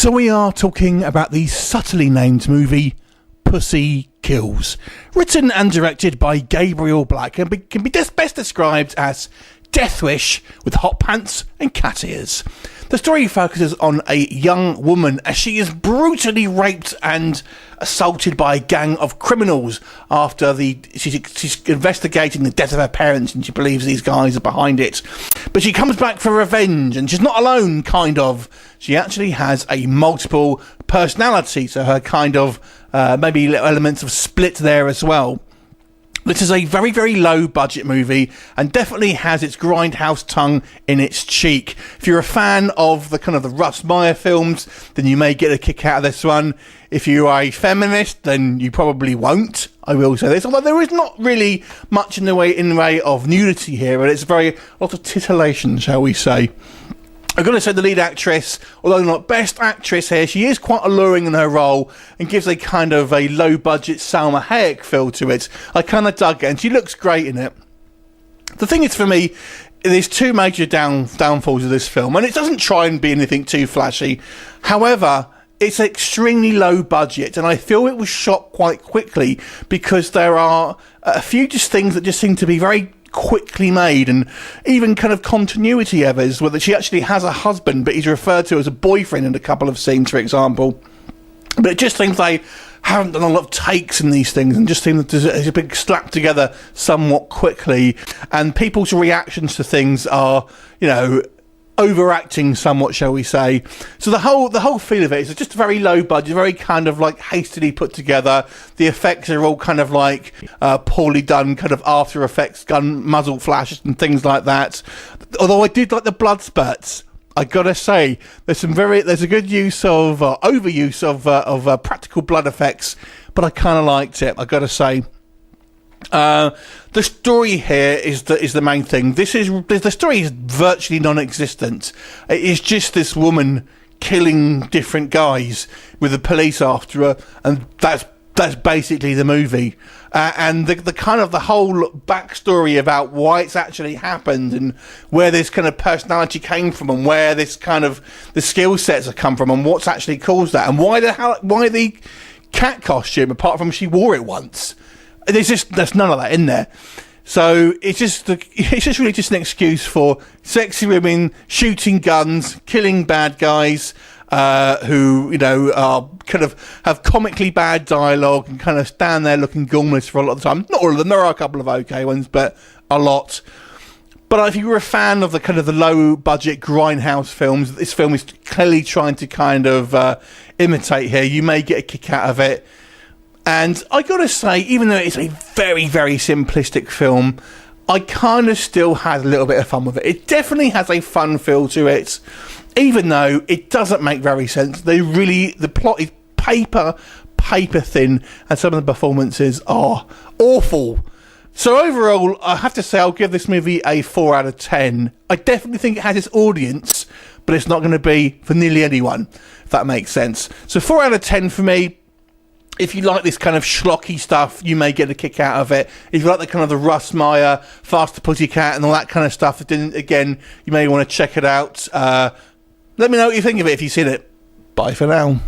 So we are talking about the subtly named movie Pussy Kills, written and directed by Gabriel Black, and can be best described as Death Wish with hot pants and cat ears. The story focuses on a young woman as she is brutally raped and assaulted by a gang of criminals after she's investigating the death of her parents, and she believes these guys are behind it. But she comes back for revenge, and she's not alone, kind of. She actually has a multiple personality, so her kind of maybe elements of split there as well. This is a very, very low budget movie and definitely has its Grindhouse tongue in its cheek. If you're a fan of the kind of the Russ Meyer films, then you may get a kick out of this one. If you are a feminist, then you probably won't. I will say this, although there is not really much in the way of nudity here, but it's a lot of titillation, shall we say. I've got to say the lead actress, although not best actress here, she is quite alluring in her role and gives a kind of a low-budget Salma Hayek feel to it. I kind of dug it, and she looks great in it. The thing is, for me, there's two major downfalls of this film, and it doesn't try and be anything too flashy. However, it's extremely low budget, and I feel it was shot quite quickly because there are a few just things that just seem to be very quickly made, and even kind of continuity errors, whether she actually has a husband but he's referred to as a boyfriend in a couple of scenes, for example. But it just seems they haven't done a lot of takes in these things, and just seems that it's a big slap together somewhat quickly, and people's reactions to things are, overacting somewhat, shall we say. So the whole feel of it is just very low budget, very kind of like hastily put together. The effects are all kind of like poorly done, kind of After Effects gun muzzle flashes and things like that. Although I did like the blood spurts, I gotta say there's a good use of overuse of practical blood effects, but I kind of liked it, I gotta say. The story here is the main thing. The story is virtually non-existent. It is just this woman killing different guys with the police after her, and that's basically the movie. And the kind of the whole backstory about why it's actually happened, and where this kind of personality came from, and where this kind of the skill sets have come from, and what's actually caused that, and why the cat costume, apart from she wore it once. There's none of that in there. So it's just really just an excuse for sexy women shooting guns, killing bad guys, who are kind of have comically bad dialogue and kind of stand there looking gormless for a lot of the time. Not all of them. There are a couple of okay ones, but a lot. But if you were a fan of the kind of the low budget Grindhouse films, this film is clearly trying to kind of imitate here. You may get a kick out of it. And I gotta say, even though it's a very, very simplistic film, I kind of still had a little bit of fun with it. It definitely has a fun feel to it, even though it doesn't make very sense. The plot is paper thin, and some of the performances are awful. So overall, I have to say I'll give this movie a 4 out of 10. I definitely think it has its audience, but it's not going to be for nearly anyone, if that makes sense. So 4 out of 10 for me. If you like this kind of schlocky stuff, you may get a kick out of it. If you like the kind of the Russ Meyer, Faster Pussycat and all that kind of stuff, then again, you may want to check it out. Let me know what you think of it if you've seen it. Bye for now.